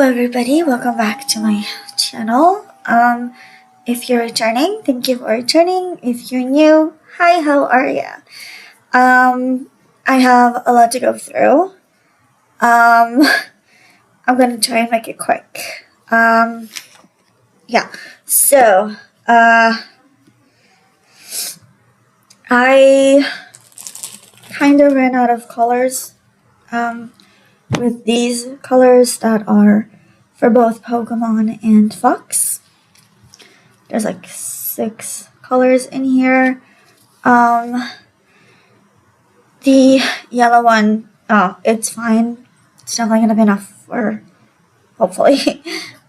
everybody, welcome back to my channel. If you're returning, thank you for returning. If you're new, hi, how are you? I have a lot to go through. I'm gonna try and make it quick. So I kind of ran out of colors with these colors that are for both Pokemon and Fox. There's like 6 colors in here. The yellow one, it's fine. It's definitely gonna be enough for, hopefully,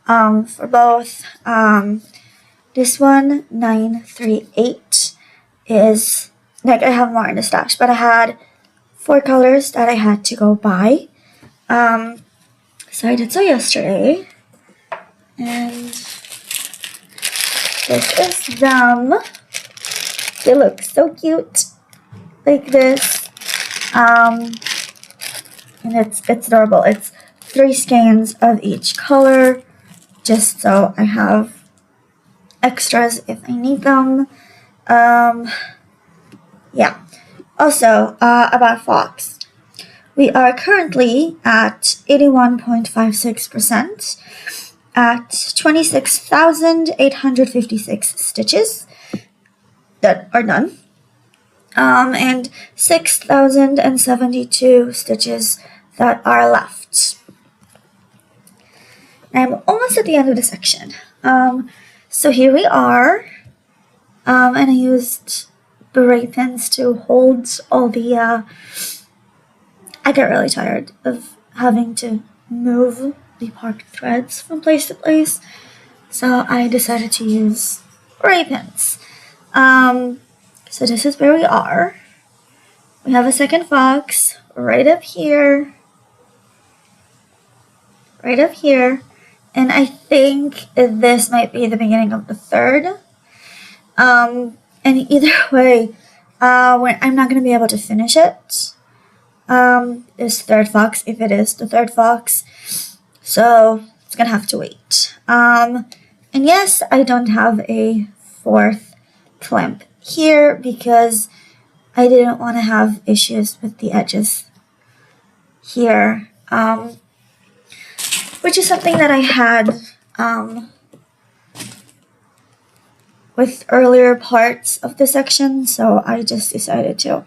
for both. This one, 938, is, like, I have more in the stash, but I had 4 colors that I had to go buy. So I did so yesterday, and this is them. They look so cute, like this, and it's adorable. It's 3 skeins of each color, just so I have extras if I need them. Also, about Fox. We are currently at 81.56% at 26,856 stitches that are done, and 6,072 stitches that are left. I'm almost at the end of the section. So here we are, and I used beret pins to hold all the I get really tired of having to move the parked threads from place to place, so I decided to use beret pins. So this is where we are. We have a second Fox right up here, and I think this might be the beginning of the third. And either way, I'm not going to be able to finish it. This third Fox, if it is the third Fox, so it's gonna have to wait. And yes, I don't have a 4th clamp here because I didn't want to have issues with the edges here, which is something that I had with earlier parts of the section, so I just decided to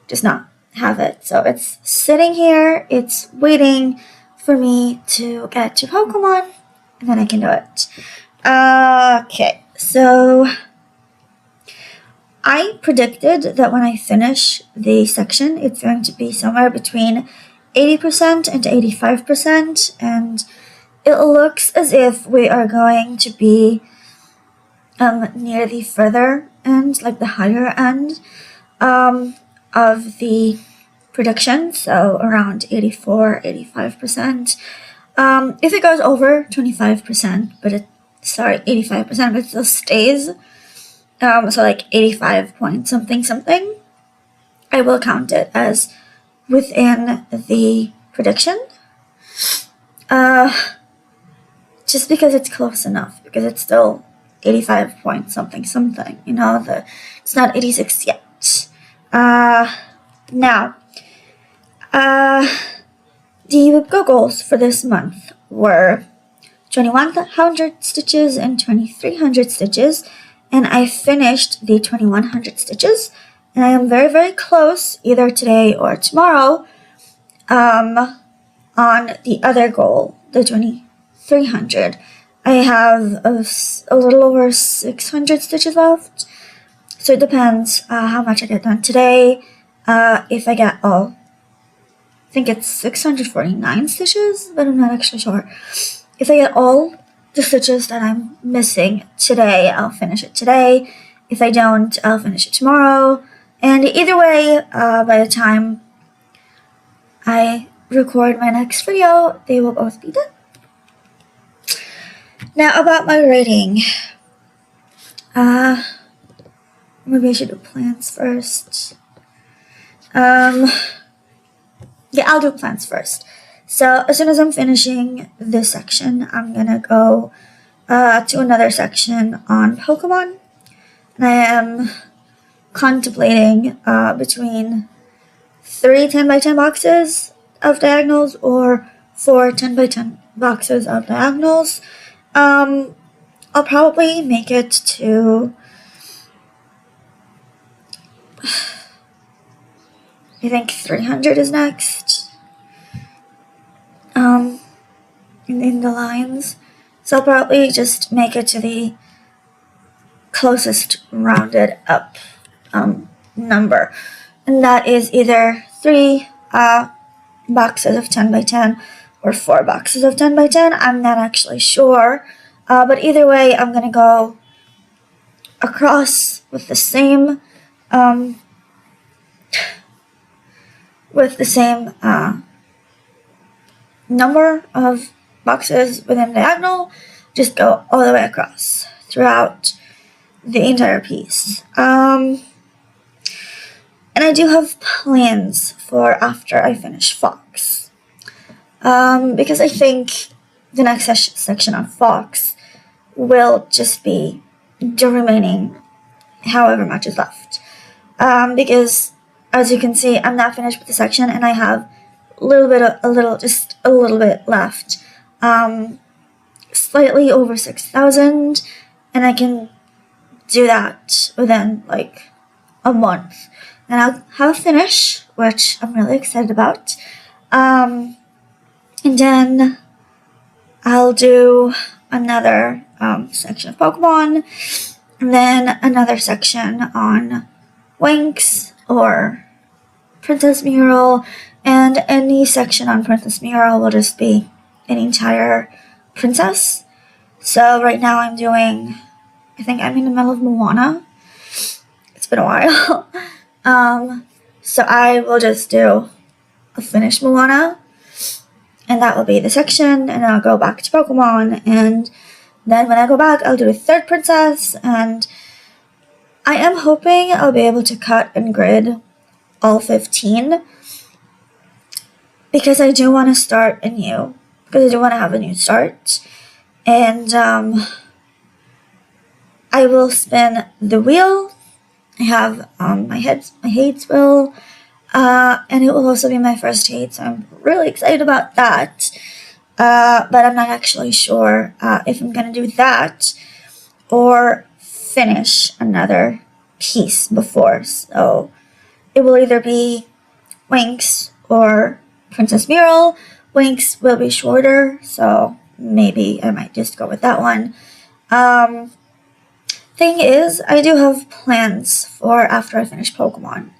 just not have it. So it's sitting here, it's waiting for me to get to Pokemon, and then I can do it. Okay, so I predicted that when I finish the section, it's going to be somewhere between 80% and 85%, and it looks as if we are going to be near the further end, like the higher end of the production, so around 84-85%. If it goes over 25%, but 85%, but it still stays, so like 85 point something, I will count it as within the prediction, just because it's close enough, because it's still 85 point something, you know, it's not 86 yet. Now, the goals for this month were 2,100 stitches and 2,300 stitches, and I finished the 2,100 stitches, and I am very, very close, either today or tomorrow, on the other goal, the 2,300. I have a little over 600 stitches left, so it depends how much I get done today. If I get all, I think it's 649 stitches, but I'm not actually sure. If I get all the stitches that I'm missing today, I'll finish it today. If I don't, I'll finish it tomorrow. And either way, by the time I record my next video, they will both be done. Now about my rating. Maybe I should do plans first. Yeah, I'll do plans first. So as soon as I'm finishing this section, I'm gonna go to another section on Pokemon. And I am contemplating between 3 10x10 boxes of diagonals or 4 10x10 boxes of diagonals. I'll probably make it to, I think 300 is next in the lines. So I'll probably just make it to the closest rounded up number. And that is either 3 boxes of 10x10 or 4 boxes of 10x10. I'm not actually sure. But either way, I'm going to go across with the same number of boxes within diagonal, just go all the way across throughout the entire piece. And I do have plans for after I finish Fox, because I think the next section on Fox will just be the remaining however much is left, because as you can see, I'm not finished with the section and I have just a little bit left, slightly over 6,000, and I can do that within like a month, and I'll have a finish, which I'm really excited about. And then I'll do another section of Pokemon, and then another section on Winx or Princess Mural, and any section on Princess Mural will just be an entire princess. So right now I think I'm in the middle of Moana. It's been a while. So I will just do a finished Moana, and that will be the section, and I'll go back to Pokemon, and then when I go back, I'll do a third princess, and I am hoping I'll be able to cut and grid all 15, because I do want to have a new start, and I will spin the wheel. I have my Hades wheel, and it will also be my first Hades, so I'm really excited about that, but I'm not actually sure if I'm going to do that or finish another piece before, so it will either be Winx or Princess Mural. Winx will be shorter, so maybe I might just go with that one. Thing is, I do have plans for after I finish Pokemon.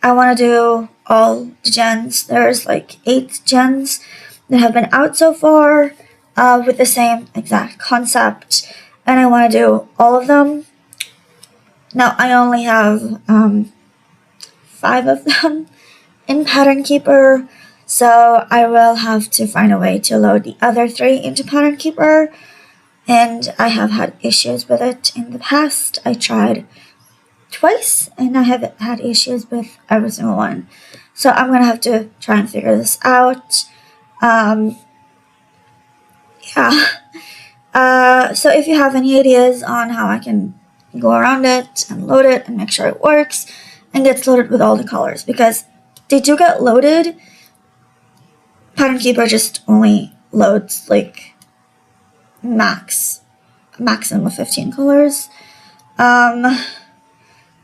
I want to do all the gens. There's like 8 gens that have been out so far with the same exact concept, and I want to do all of them. Now, I only have 5 of them in Pattern Keeper, so I will have to find a way to load the other 3 into Pattern Keeper, and I have had issues with it in the past. I tried twice, and I have had issues with every single one, so I'm going to have to try and figure this out. So if you have any ideas on how I can go around it and load it and make sure it works and gets loaded with all the colors, because they do get loaded. Pattern Keeper just only loads like maximum of 15 colors, and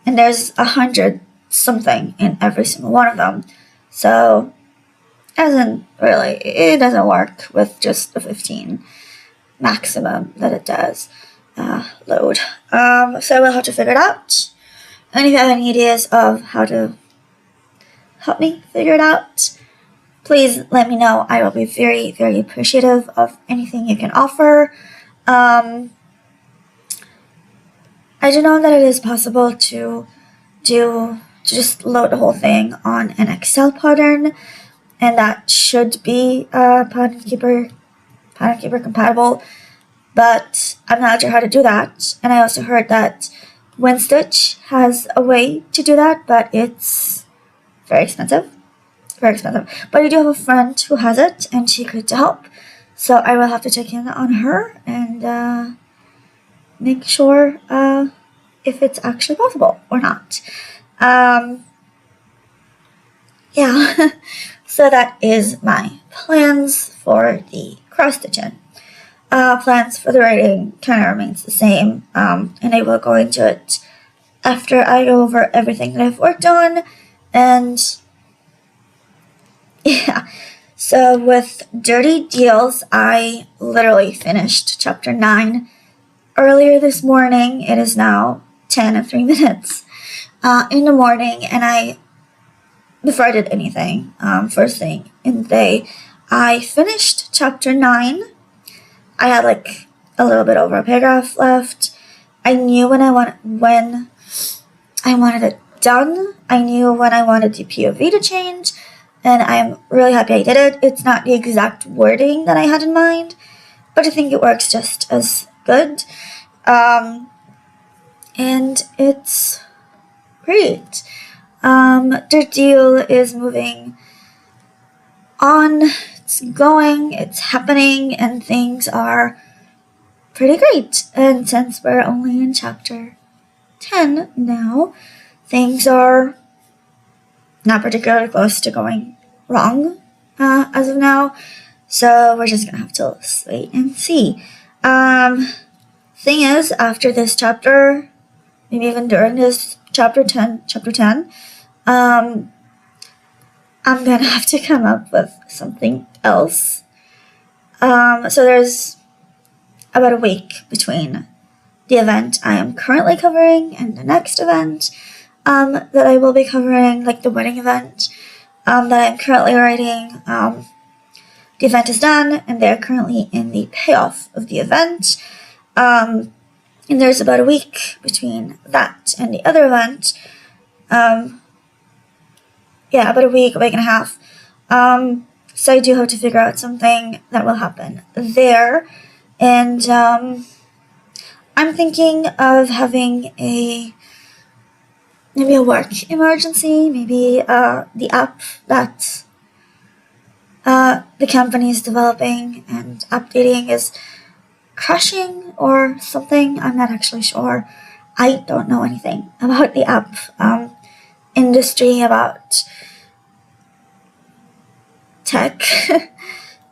there's 100 something in every single one of them, so it doesn't work with just the 15 maximum that it does load. So we'll have to figure it out, and if you have any ideas of how to help me figure it out, please let me know. I will be very, very appreciative of anything you can offer. I do know that it is possible to just load the whole thing on an Excel pattern, and that should be Pattern Keeper compatible, but I'm not sure how to do that. And I also heard that WinStitch has a way to do that, but it's very expensive. very expensive. But I do have a friend who has it, and she agreed to help. So I will have to check in on her and make sure if it's actually possible or not. Yeah, so that is my plans for the cross-stitching. Plans for the writing kind of remains the same, and I will go into it after I go over everything that I've worked on. And yeah, so with Dirty Deals, I literally finished chapter 9 earlier this morning. It is now 10 and 3 minutes in the morning, and before I did anything, first thing in the day, I finished chapter 9. I had like a little bit over a paragraph left. I knew when I wanted it done. I knew when I wanted the POV to change, and I'm really happy I did it. It's not the exact wording that I had in mind, but I think it works just as good. And it's great. The deal is moving on. It's going, it's happening, and things are pretty great. And since we're only in chapter 10 now, things are not particularly close to going wrong as of now. So we're just gonna have to wait and see. Thing is, after this chapter, maybe even during this chapter 10, I'm gonna have to come up with something else. So there's about a week between the event I am currently covering and the next event that I will be covering, like the wedding event that I'm currently writing. The event is done, and they're currently in the payoff of the event. And there's about a week between that and the other event. Yeah, about a week and a half. So I do have to figure out something that will happen there. And I'm thinking of having maybe a work emergency, maybe the app that the company is developing and updating is crashing or something. I'm not actually sure. I don't know anything about the app industry, about tech.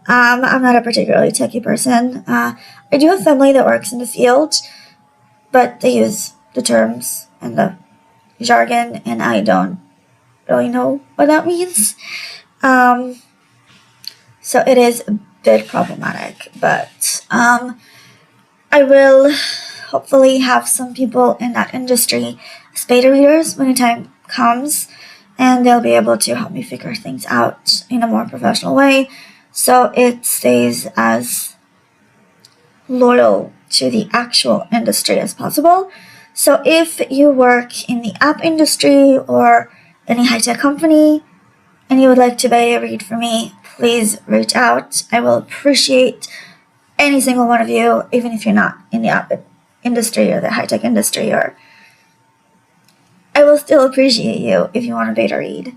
I'm not a particularly techy person. I do have family that works in the field, but they use the terms and the jargon, and I don't really know what that means. So it is a bit problematic, but I will hopefully have some people in that industry as beta readers when the time comes, and they'll be able to help me figure things out in a more professional way, so it stays as loyal to the actual industry as possible. So if you work in the app industry or any high-tech company and you would like to beta read for me, please reach out. I will appreciate any single one of you, even if you're not in the app industry or the high-tech industry, or I will still appreciate you if you want to beta read.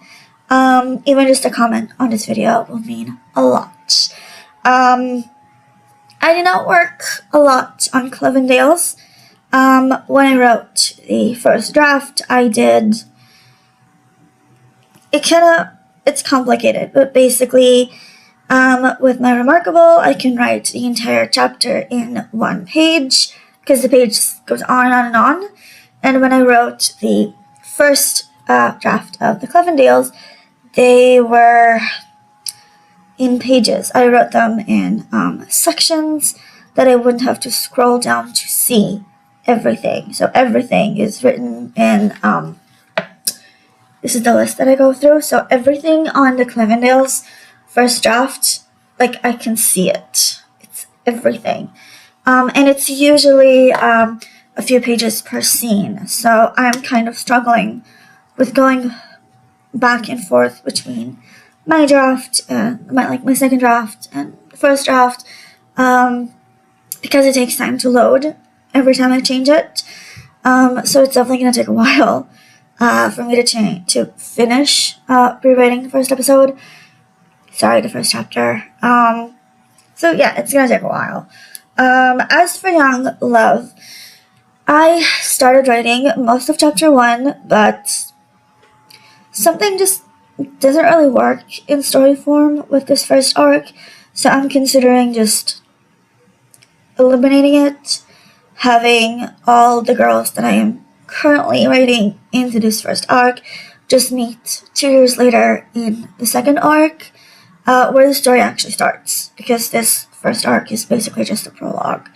Even just a comment on this video will mean a lot. I did not work a lot on Clevendale's. When I wrote the first draft, it's complicated, but basically, with my Remarkable, I can write the entire chapter in one page, because the page goes on and on and on. And when I wrote the first draft of the Clevendales, they were in pages. I wrote them in sections that I wouldn't have to scroll down to see everything. So everything is written in, this is the list that I go through. So everything on the Clevendales first draft, like I can see it. It's everything. And it's usually a few pages per scene. So I'm kind of struggling with going back and forth between my draft and my second draft and the first draft, because it takes time to load every time I change it. So it's definitely going to take a while. for me to finish rewriting the first episode. Sorry, the first chapter. So yeah, it's gonna take a while. As for Young Love, I started writing most of chapter 1, but something just doesn't really work in story form with this first arc, so I'm considering just eliminating it, having all the girls that I am currently writing into this first arc just meet 2 years later in the second arc, where the story actually starts, because this first arc is basically just a prologue.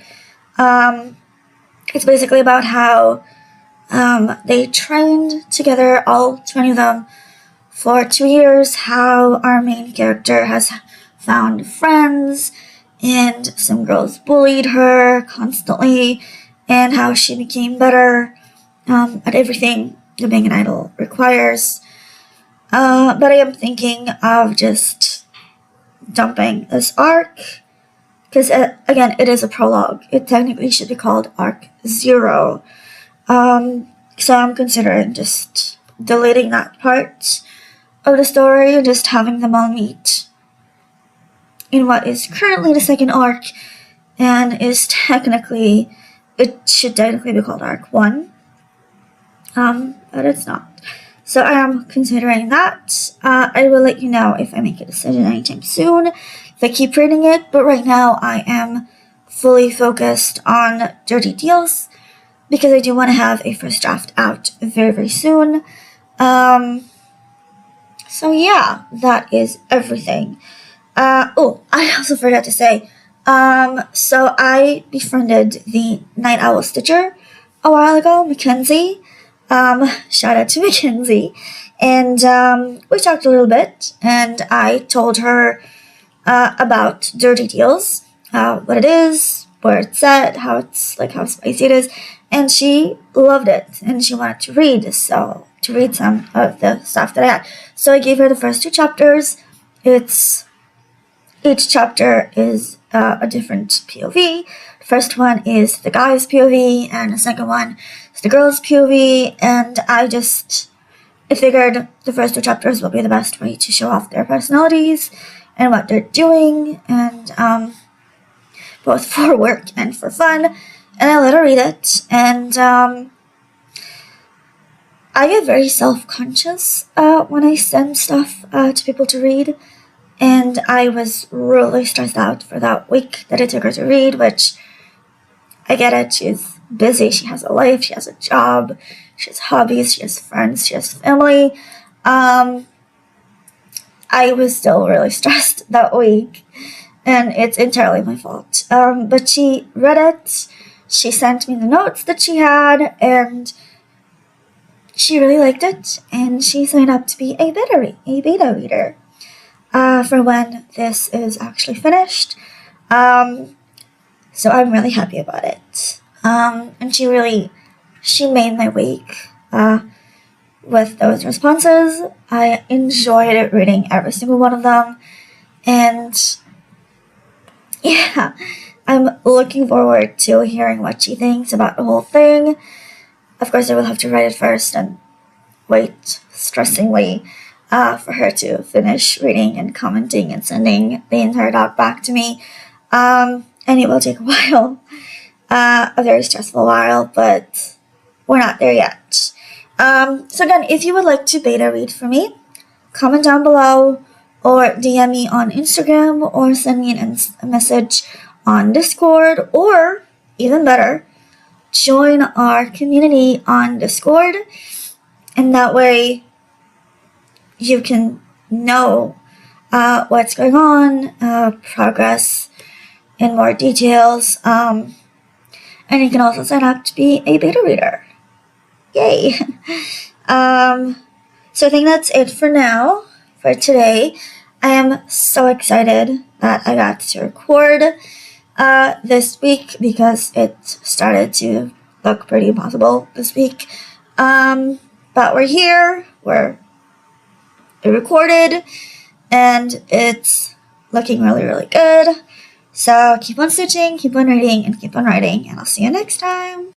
It's basically about how they trained together, all 20 of them, for 2 years, how our main character has found friends, and some girls bullied her constantly, and how she became better at everything that being an idol requires. But I am thinking of just dumping this arc, because again, it is a prologue. It technically should be called Arc 0. So I'm considering just deleting that part of the story and just having them all meet in what is currently the second arc, and is technically, it should technically be called Arc 1. But it's not. So I am considering that. I will let you know if I make a decision anytime soon, if I keep reading it, but right now I am fully focused on Dirty Deals, because I do want to have a first draft out very, very soon. So yeah, that is everything. Oh, I also forgot to say, so I befriended the Night Owl Stitcher a while ago, Mackenzie. Shout out to Mackenzie. And we talked a little bit, and I told her about Dirty Deals, what it is, where it's at, how spicy it is, and she loved it, and she wanted to read some of the stuff that I had. So I gave her the first 2 chapters. Each chapter is a different POV. The first one is the guy's POV, and the second one is the girl's POV, and I figured the first 2 chapters will be the best way to show off their personalities and what they're doing, and both for work and for fun, and I let her read it, and I get very self-conscious when I send stuff to people to read, and I was really stressed out for that week that it took her to read, which I get it, she's busy, she has a life, she has a job, she has hobbies, she has friends, she has family. I was still really stressed that week, and it's entirely my fault. But she read it, she sent me the notes that she had, and she really liked it, and she signed up to be a beta reader for when this is actually finished. So I'm really happy about it. And she made my week with those responses. I enjoyed reading every single one of them, and yeah, I'm looking forward to hearing what she thinks about the whole thing. Of course, I will have to write it first and wait stressingly for her to finish reading and commenting and sending the entire doc back to me. And it will take a while, a very stressful while, but we're not there yet. So again, if you would like to beta read for me, comment down below, or DM me on Instagram, or send me a message on Discord, or even better, join our community on Discord, and that way you can know what's going on, progress in more details, and you can also sign up to be a beta reader. Yay! So I think that's it for now, for today. I am so excited that I got to record this week, because it started to look pretty impossible this week. But we're here, it recorded, and it's looking really, really good. So keep on stitching, keep on reading, and keep on writing, and I'll see you next time.